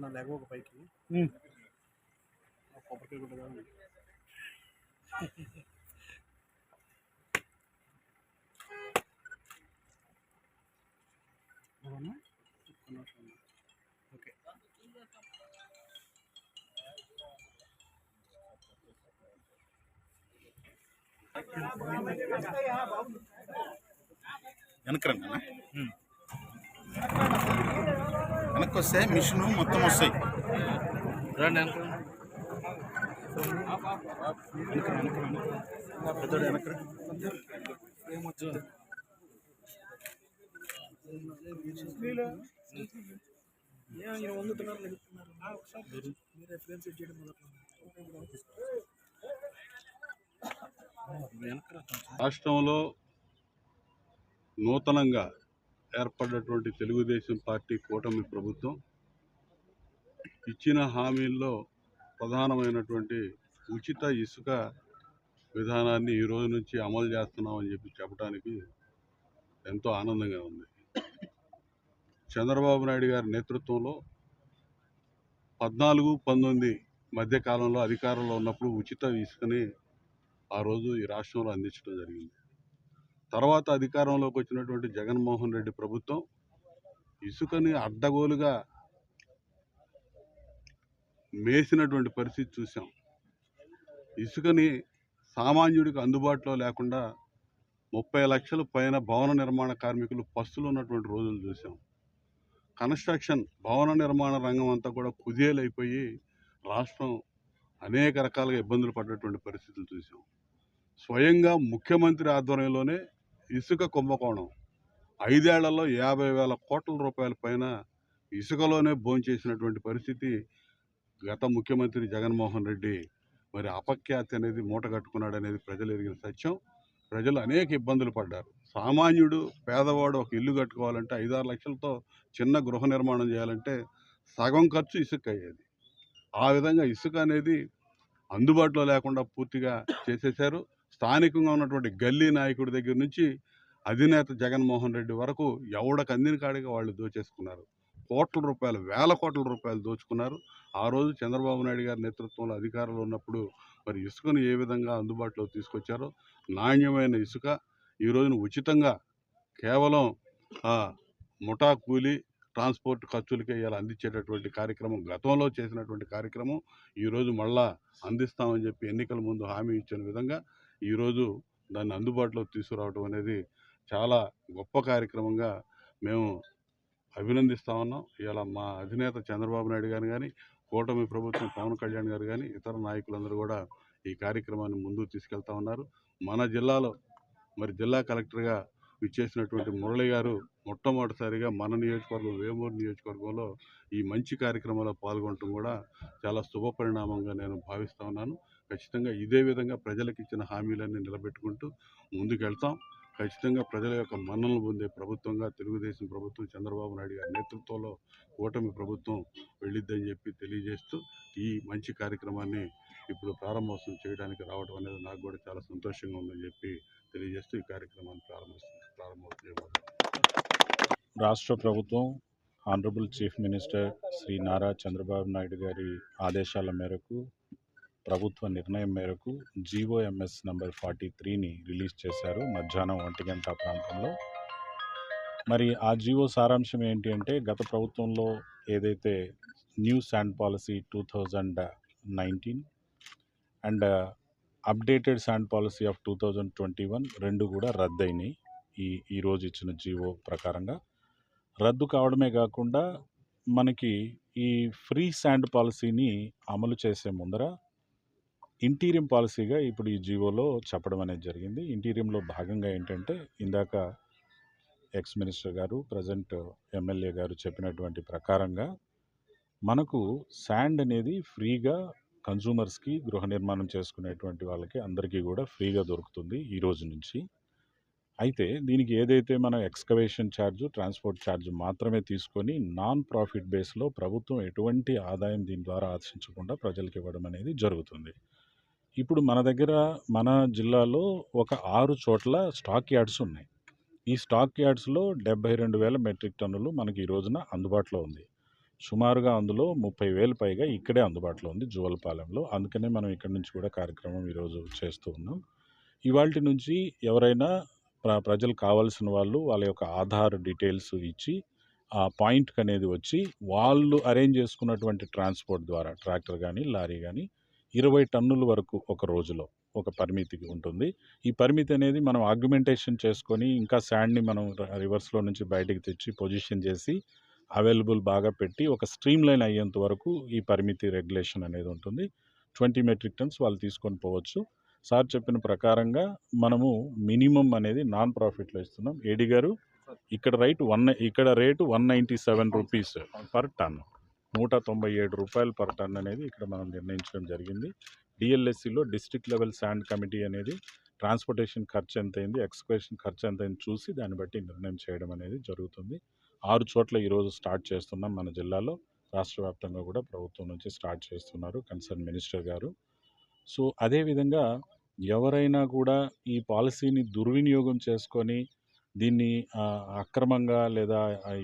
నా లేక ఒక పైకి కొబ్బరికాయ కూడా ఓకే. వెనకరండి వెనక్కి వస్తే మిషన్ మొత్తం వస్తాయి. రండి రాష్ట్రంలో నూతనంగా ఏర్పడినటువంటి తెలుగుదేశం పార్టీ కూటమి ప్రభుత్వం ఇచ్చిన హామీల్లో ప్రధానమైనటువంటి ఉచిత ఇసుక విధానాన్ని ఈ రోజు నుంచి అమలు చేస్తున్నామని చెప్పడానికి ఎంతో ఆనందంగా ఉంది. చంద్రబాబు నాయుడు గారి నేతృత్వంలో 14-19 మధ్యకాలంలో అధికారంలో ఉన్నప్పుడు ఉచిత ఇసుకని ఆ రోజు ఈ రాష్ట్రంలో అందించడం జరిగింది. తర్వాత అధికారంలోకి వచ్చినటువంటి జగన్మోహన్ రెడ్డి ప్రభుత్వం ఇసుకని అడ్డగోలుగా మేసినటువంటి పరిస్థితి చూసాం. ఇసుకని సామాన్యుడికి అందుబాటులో లేకుండా 30 లక్షల పైన భవన నిర్మాణ కార్మికులు పస్తులు ఉన్నటువంటి రోజులు చూసాం. కన్స్ట్రక్షన్ భవన నిర్మాణ రంగం అంతా కూడా కుదేలైపోయి రాష్ట్రం అనేక రకాలుగా ఇబ్బందులు పడ్డటువంటి పరిస్థితులు చూసాం. స్వయంగా ముఖ్యమంత్రి ఆధ్వర్యంలోనే ఇసుక కుంభకోణం 5 ఏళ్లలో 50,000 కోట్ల రూపాయల పైన ఇసుకలోనే భోంచేసినటువంటి పరిస్థితి గత ముఖ్యమంత్రి జగన్మోహన్ రెడ్డి మరి అపఖ్యాతి అనేది మూటగట్టుకున్నాడు అనేది ప్రజలు ఎరిగిన సత్యం. ప్రజలు అనేక ఇబ్బందులు పడ్డారు. సామాన్యుడు పేదవాడు ఒక ఇల్లు కట్టుకోవాలంటే 5-6 లక్షలతో చిన్న గృహ నిర్మాణం చేయాలంటే సగం ఖర్చు ఇసుక అయ్యేది. ఆ విధంగా ఇసుక అనేది అందుబాటులో లేకుండా పూర్తిగా చేసేశారు. స్థానికంగా ఉన్నటువంటి గల్లీ నాయకుడి దగ్గర నుంచి అధినేత జగన్మోహన్ రెడ్డి వరకు ఎవడకు అందిన కాడిగా వాళ్ళు దోచేసుకున్నారు. కోట్ల రూపాయలు, వేల కోట్ల రూపాయలు దోచుకున్నారు. ఆ రోజు చంద్రబాబు నాయుడు గారి నేతృత్వంలో అధికారంలో ఉన్నప్పుడు మరి ఇసుకను ఏ విధంగా అందుబాటులో తీసుకొచ్చారో, నాణ్యమైన ఇసుక ఈ రోజున ఉచితంగా కేవలం ముఠా కూలి ట్రాన్స్పోర్ట్ ఖర్చులకే ఇలా అందించేటటువంటి కార్యక్రమం, గతంలో చేసినటువంటి కార్యక్రమం ఈరోజు మళ్ళా అందిస్తామని చెప్పి ఎన్నికల ముందు హామీ ఇచ్చిన విధంగా ఈరోజు దాన్ని అందుబాటులో తీసుకురావడం అనేది చాలా గొప్ప కార్యక్రమంగా మేము అభినందిస్తా ఉన్నాం. ఇలా మా అధినేత చంద్రబాబు నాయుడు గారు కానీ, కూటమి ప్రభుత్వం పవన్ కళ్యాణ్ గారు కానీ, ఇతర నాయకులందరూ కూడా ఈ కార్యక్రమాన్ని ముందుకు తీసుకెళ్తా ఉన్నారు. మన జిల్లాలో మరి జిల్లా కలెక్టర్గా ఇచ్చేసినటువంటి మురళి గారు మొట్టమొదటిసారిగా మన నియోజకవర్గం వేమూరు నియోజకవర్గంలో ఈ మంచి కార్యక్రమంలో పాల్గొనడం కూడా చాలా శుభ పరిణామంగా నేను భావిస్తూ ఉన్నాను. ఖచ్చితంగా ఇదే విధంగా ప్రజలకు ఇచ్చిన హామీలన్నీ నిలబెట్టుకుంటూ ముందుకెళ్తాం. ఖచ్చితంగా ప్రజల యొక్క మన్ననలు పొందే ప్రభుత్వంగా తెలుగుదేశం ప్రభుత్వం చంద్రబాబు నాయుడు గారి నేతృత్వంలో కూటమి ప్రభుత్వం వెళ్ళిద్దని చెప్పి తెలియజేస్తూ ఈ మంచి కార్యక్రమాన్ని ఇప్పుడు ప్రారంభోత్సవం చేయడానికి రావడం అనేది నాకు కూడా చాలా సంతోషంగా ఉందని చెప్పి తెలియజేస్తూ ఈ కార్యక్రమాన్ని ప్రారంభోత్సవం. రాష్ట్ర ప్రభుత్వం honourable chief minister Shri Nara Chandrababu Naidu గారి ఆదేశాల మేరకు, ప్రభుత్వ నిర్ణయం మేరకు GOMS నంబర్ 43ని రిలీజ్ చేశారు మధ్యాహ్నం 1 గంట ప్రాంతంలో. మరి ఆ జీవో సారాంశం ఏంటి అంటే, గత ప్రభుత్వంలో ఏదైతే new sand policy 2019 and updated sand policy of 2021 రెండు కూడా రద్దయినాయి. ఈరోజు ఇచ్చిన జీవో ప్రకారంగా రద్దు కావడమే కాకుండా మనకి ఈ ఫ్రీ శాండ్ పాలసీని అమలు చేసే ముందర ఇంటీరియం పాలసీగా ఇప్పుడు ఈ జీవోలో చెప్పడం అనేది జరిగింది. ఇంటీరియంలో భాగంగా ఏంటంటే, ఇందాక ఎక్స్ మినిస్టర్ గారు, ప్రజెంట్ ఎమ్మెల్యే గారు చెప్పినటువంటి ప్రకారంగా మనకు శాండ్ అనేది ఫ్రీగా కన్జ్యూమర్స్కి, గృహ నిర్మాణం చేసుకునేటువంటి వాళ్ళకి అందరికీ కూడా ఫ్రీగా దొరుకుతుంది ఈ రోజు నుంచి. అయితే దీనికి ఏదైతే మన ఎక్స్కవేషన్ ఛార్జ్, ట్రాన్స్పోర్ట్ ఛార్జ్ మాత్రమే తీసుకొని నాన్ ప్రాఫిట్ బేస్లో ప్రభుత్వం ఎటువంటి ఆదాయం దీని ద్వారా ఆశించకుండా ప్రజలకు ఇవ్వడం అనేది జరుగుతుంది. ఇప్పుడు మన దగ్గర మన జిల్లాలో ఒక 6 చోట్ల స్టాక్ యార్డ్స్ ఉన్నాయి. ఈ స్టాక్ యార్డ్స్లో 72,000 మెట్రిక్ టన్నులు మనకి ఈ రోజున అందుబాటులో ఉంది. సుమారుగా అందులో 30,000 పైగా ఇక్కడే అందుబాటులో ఉంది జువలపాలెంలో. అందుకనే మనం ఇక్కడి నుంచి కూడా కార్యక్రమం ఈరోజు చేస్తూ ఉన్నాం. ఇవాల్టి నుంచి ఎవరైనా ప్రజలు కావాల్సిన వాళ్ళు వాళ్ళ యొక్క ఆధార్ డీటెయిల్స్ ఇచ్చి ఆ పాయింట్కి అనేది వచ్చి వాళ్ళు అరేంజ్ చేసుకున్నటువంటి ట్రాన్స్పోర్ట్ ద్వారా ట్రాక్టర్ కానీ లారీ కానీ 20 టన్నుల వరకు ఒక రోజులో ఒక పరిమితికి ఉంటుంది. ఈ పరిమితి అనేది మనం ఆర్గ్యుమెంటేషన్ చేసుకొని ఇంకా శాండ్ని మనం రివర్స్లో నుంచి బయటికి తెచ్చి పొజిషన్ చేసి అవైలబుల్ బాగా పెట్టి ఒక స్ట్రీమ్ లైన్ అయ్యేంత వరకు ఈ పరిమితి రెగ్యులేషన్ అనేది ఉంటుంది. 20 మెట్రిక్ టన్స్ వాళ్ళు తీసుకొని పోవచ్చు. సార్ చెప్పిన ప్రకారంగా మనము మినిమం అనేది నాన్ ప్రాఫిట్లో ఇస్తున్నాం. ఏడి గారు ఇక్కడ రేటు 197 రూపీస్ పర్ టన్, 197 రూపాయలు పర్ టన్ అనేది ఇక్కడ మనం నిర్ణయించడం జరిగింది. డిఎల్ఎస్సిలో డిస్ట్రిక్ట్ లెవెల్ శాండ్ కమిటీ అనేది ట్రాన్స్పోర్టేషన్ ఖర్చు ఎంతైంది, ఎక్స్కవేషన్ ఖర్చు ఎంతైంది చూసి దాన్ని బట్టి నిర్ణయం చేయడం అనేది జరుగుతుంది. 6 చోట్ల ఈరోజు స్టార్ట్ చేస్తున్నాం మన జిల్లాలో. రాష్ట్ర వ్యాప్తంగా కూడా ప్రభుత్వం నుంచి స్టార్ట్ చేస్తున్నారు కన్సర్న్ మినిస్టర్ గారు. సో అదేవిధంగా ఎవరైనా కూడా ఈ పాలసీని దుర్వినియోగం చేసుకొని దీన్ని అక్రమంగా లేదా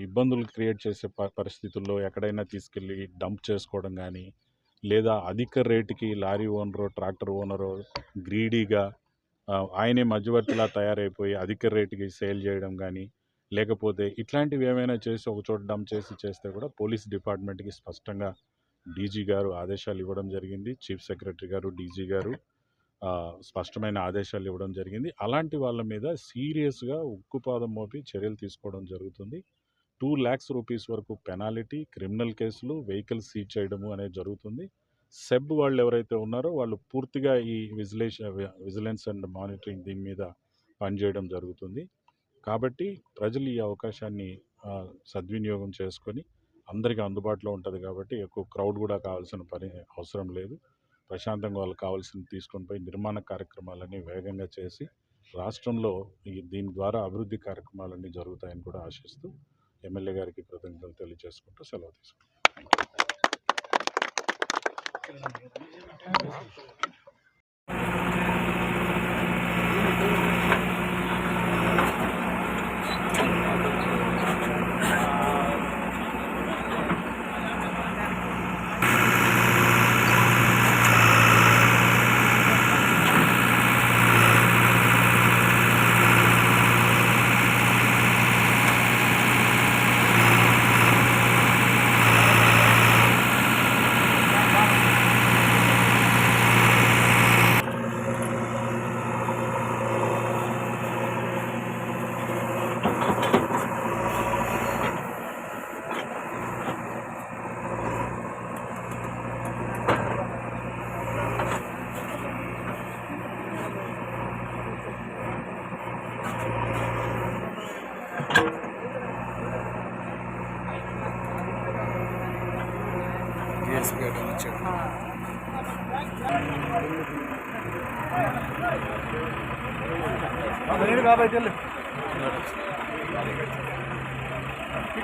ఇబ్బందులు క్రియేట్ చేసే పరిస్థితుల్లో ఎక్కడైనా తీసుకెళ్ళి డంప్ చేసుకోవడం కానీ, లేదా అధిక రేటుకి లారీ ఓనరో ట్రాక్టర్ ఓనరో గ్రీడీగా ఆయనే మధ్యవర్తిలా తయారైపోయి అధిక రేటుకి సేల్ చేయడం కానీ, లేకపోతే ఇట్లాంటివి ఏమైనా చేసి ఒక చోట డంప్ చేస్తే కూడా పోలీస్ డిపార్ట్మెంట్కి స్పష్టంగా డీజీ గారు ఆదేశాలు ఇవ్వడం జరిగింది. చీఫ్ సెక్రటరీ గారు, డీజీ గారు స్పష్టమైన ఆదేశాలు ఇవ్వడం జరిగింది. అలాంటి వాళ్ళ మీద సీరియస్గా ఉక్కుపాదం మోపి చర్యలు తీసుకోవడం జరుగుతుంది. 2 lakhs రూపీస్ వరకు పెనాలిటీ, క్రిమినల్ కేసులు, వెహికల్ సీజ్ చేయడము అనేది జరుగుతుంది. సెబ్ వాళ్ళు ఎవరైతే ఉన్నారో వాళ్ళు పూర్తిగా ఈ విజిలెన్స్ అండ్ మానిటరింగ్ దీని మీద పనిచేయడం జరుగుతుంది. కాబట్టి ప్రజలు ఈ అవకాశాన్ని సద్వినియోగం చేసుకొని అందరికీ అందుబాటులో ఉంటుంది కాబట్టి ఎక్కువ క్రౌడ్ కూడా కావాల్సిన అవసరం లేదు. ప్రశాంతంగా వాళ్ళకి కావాల్సింది తీసుకొని పోయి నిర్మాణ కార్యక్రమాలన్నీ వేగంగా చేసి రాష్ట్రంలో దీని ద్వారా అభివృద్ధి కార్యక్రమాలన్నీ జరుగుతాయని కూడా ఆశిస్తూ ఎమ్మెల్యే గారికి కృతజ్ఞతలు తెలియజేసుకుంటూ సెలవు తీసుకుంటాం.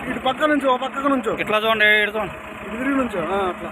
ఇటు పక్క నుంచి ఓ పక్కకు నుంచో ఇట్లా చూడండి, ఇటు చూడండి. ఇటు తిరిగి నుంచో అట్లా